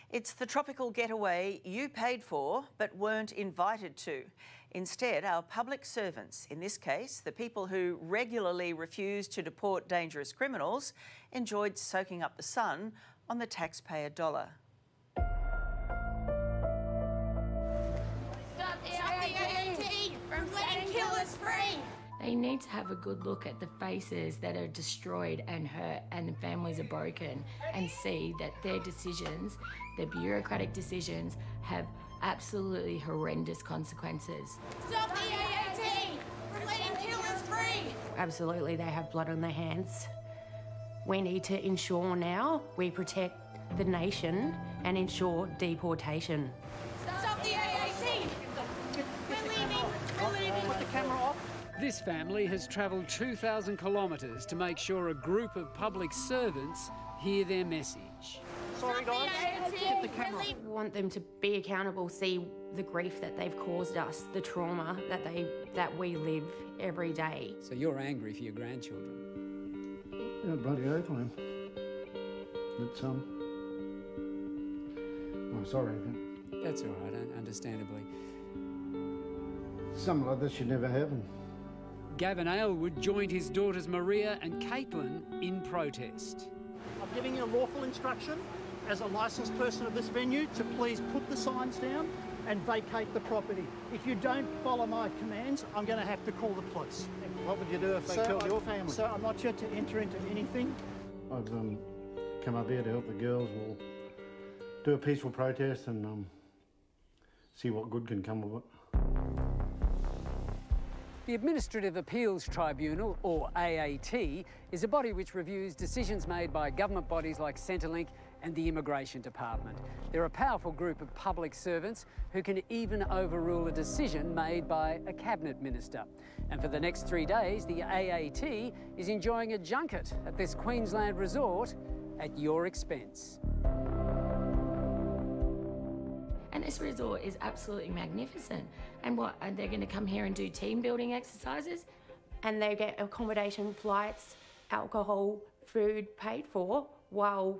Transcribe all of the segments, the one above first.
It's the tropical getaway you paid for but weren't invited to. Instead, our public servants, in this case the people who regularly refuse to deport dangerous criminals, enjoyed soaking up the sun on the taxpayer dollar. Stop the AAT from letting killers free! They need to have a good look at the faces that are destroyed and hurt and the families are broken and see that their decisions, their bureaucratic decisions, have absolutely horrendous consequences. Stop the AAT from letting killers free! Absolutely, they have blood on their hands. We need to ensure now we protect the nation and ensure deportation. Stop the AAT! We're leaving! Put the camera off. This family has travelled 2,000 kilometres to make sure a group of public servants hear their message. Sorry guys, get the camera off. We want them to be accountable, see the grief that they've caused us, the trauma that we live every day. So you're angry for your grandchildren? Yeah, bloody oath I am. It's, I'm sorry. That's all right, understandably. Something like this should never happen. Gavin Aylward joined his daughters Maria and Caitlin in protest. I'm giving you a lawful instruction as a licensed person of this venue to please put the signs down and vacate the property. If you don't follow my commands, I'm going to have to call the police. What would you do if they killed your family? Sir, I'm not here to enter into anything. I've come up here to help the girls. We'll do a peaceful protest and see what good can come of it. The Administrative Appeals Tribunal, or AAT, is a body which reviews decisions made by government bodies like Centrelink and the Immigration Department. They're a powerful group of public servants who can even overrule a decision made by a cabinet minister. And for the next 3 days, the AAT is enjoying a junket at this Queensland resort at your expense. And this resort is absolutely magnificent. And what, are they going to come here and do team building exercises? And they get accommodation, flights, alcohol, food paid for while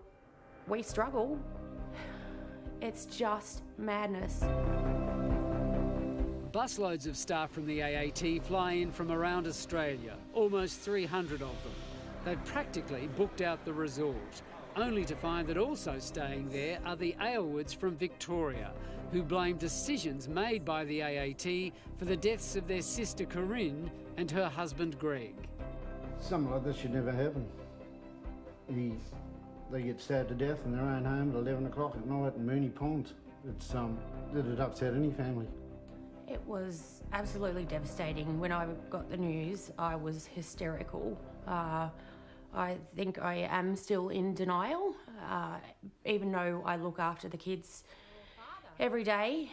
we struggle. It's just madness. Busloads of staff from the AAT fly in from around Australia, almost 300 of them. They've practically booked out the resort, only to find that also staying there are the Aylwards from Victoria, who blame decisions made by the AAT for the deaths of their sister Corinne and her husband Greg. Something like this should never happen. They get stabbed to death in their own home at 11 o'clock at night in Moonee Ponds. It'd upset any family. It was absolutely devastating. When I got the news, I was hysterical. I think I am still in denial, even though I look after the kids every day.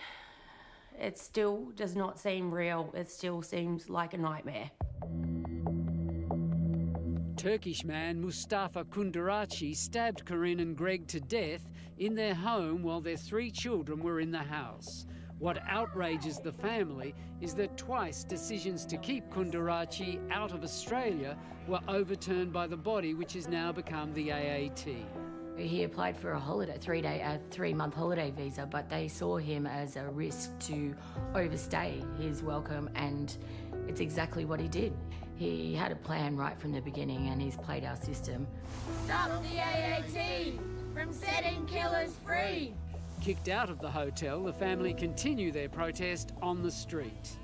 It still does not seem real. It still seems like a nightmare. Turkish man Mustafa Kundurachi stabbed Corinne and Greg to death in their home while their 3 children were in the house. What outrages the family is that twice decisions to keep Kundurachi out of Australia were overturned by the body which has now become the AAT. He applied for a 3-month holiday visa, but they saw him as a risk to overstay his welcome, and it's exactly what he did. He had a plan right from the beginning and he's played our system. Stop the AAT from setting killers free! Kicked out of the hotel, the family continue their protest on the street.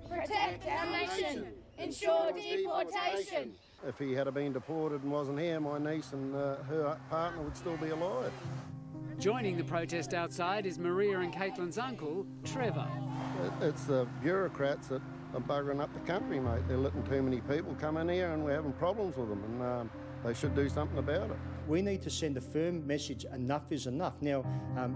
Protect our nation! Ensure deportation! If he had been deported and wasn't here, my niece and her partner would still be alive. Joining the protest outside is Maria and Caitlin's uncle, Trevor. It's the bureaucrats that are buggering up the country, mate. They're letting too many people come in here and we're having problems with them, and they should do something about it. We need to send a firm message, enough is enough. Now,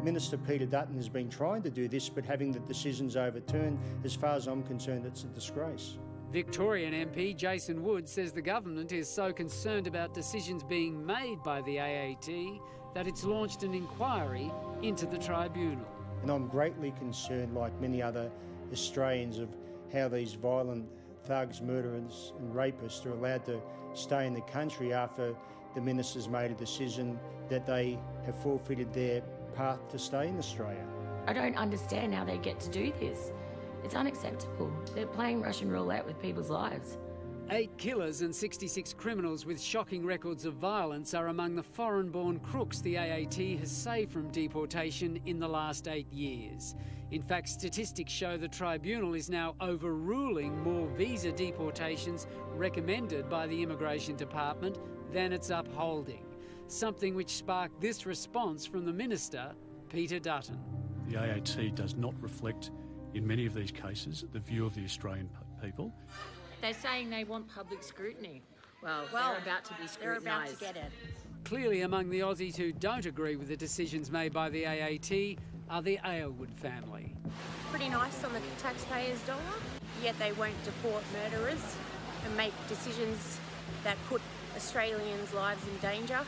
Minister Peter Dutton has been trying to do this, but having the decisions overturned, as far as I'm concerned, it's a disgrace. Victorian MP Jason Wood says the government is so concerned about decisions being made by the AAT that it's launched an inquiry into the tribunal. And I'm greatly concerned, like many other Australians, of how these violent thugs, murderers and rapists are allowed to stay in the country after the minister's made a decision that they have forfeited their path to stay in Australia. I don't understand how they get to do this. It's unacceptable. They're playing Russian roulette with people's lives. 8 killers and 66 criminals with shocking records of violence are among the foreign-born crooks the AAT has saved from deportation in the last 8 years. In fact, statistics show the tribunal is now overruling more visa deportations recommended by the Immigration Department than it's upholding, something which sparked this response from the Minister, Peter Dutton. The AAT does not reflect, in many of these cases, the view of the Australian people. They're saying they want public scrutiny. Well, they're about to be scrutinised. They're about to get it. Clearly among the Aussies who don't agree with the decisions made by the AAT are the Aylward family. Pretty nice on the taxpayers' dollar, yet they won't deport murderers and make decisions that put Australians' lives in danger.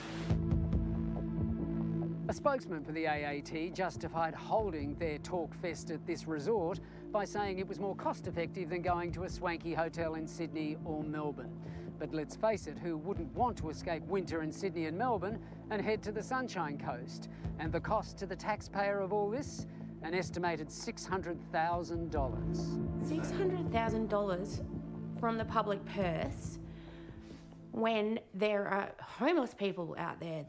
A spokesman for the AAT justified holding their talk fest at this resort by saying it was more cost-effective than going to a swanky hotel in Sydney or Melbourne. But let's face it, who wouldn't want to escape winter in Sydney and Melbourne and head to the Sunshine Coast? And the cost to the taxpayer of all this? An estimated $600,000. $600,000 from the public purse when there are homeless people out there.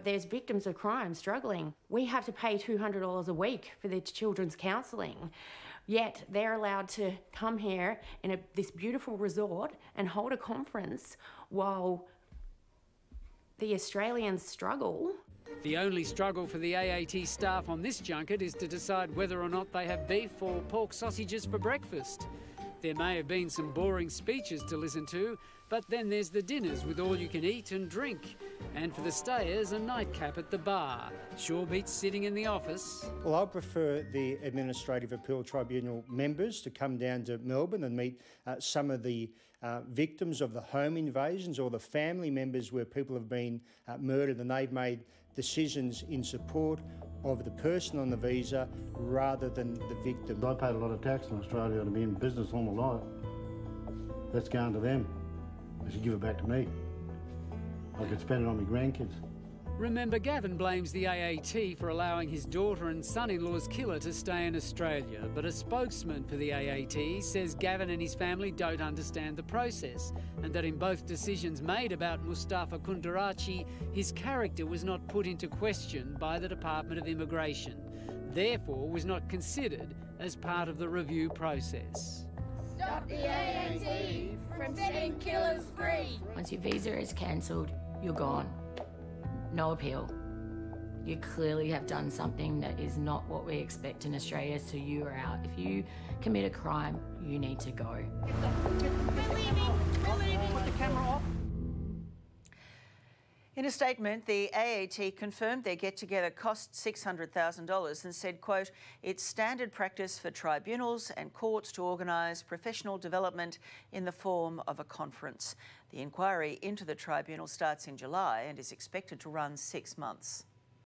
There's victims of crime struggling. We have to pay $200 a week for their children's counselling. Yet they're allowed to come here in this beautiful resort and hold a conference while the Australians struggle. The only struggle for the AAT staff on this junket is to decide whether or not they have beef or pork sausages for breakfast. There may have been some boring speeches to listen to, but then there's the dinners with all you can eat and drink. And for the stayers, a nightcap at the bar. Sure beats sitting in the office. Well, I prefer the Administrative Appeals Tribunal members to come down to Melbourne and meet some of the victims of the home invasions or the family members where people have been murdered and they've made decisions in support of the person on the visa rather than the victim. I paid a lot of tax in Australia to be in business all my life. That's going to them. They should give it back to me. I could spend it on my grandkids. Remember, Gavin blames the AAT for allowing his daughter and son-in-law's killer to stay in Australia, but a spokesman for the AAT says Gavin and his family don't understand the process and that in both decisions made about Mustafa Kundarachi, his character was not put into question by the Department of Immigration, therefore was not considered as part of the review process. Stop the AAT from setting killers free. Once your visa is cancelled, you're gone. No appeal. You clearly have done something that is not what we expect in Australia, so you are out. If you commit a crime, you need to go. We're leaving. Put the camera off. In a statement, the AAT confirmed their get-together cost $600,000 and said, quote, it's standard practice for tribunals and courts to organise professional development in the form of a conference. The inquiry into the tribunal starts in July and is expected to run 6 months.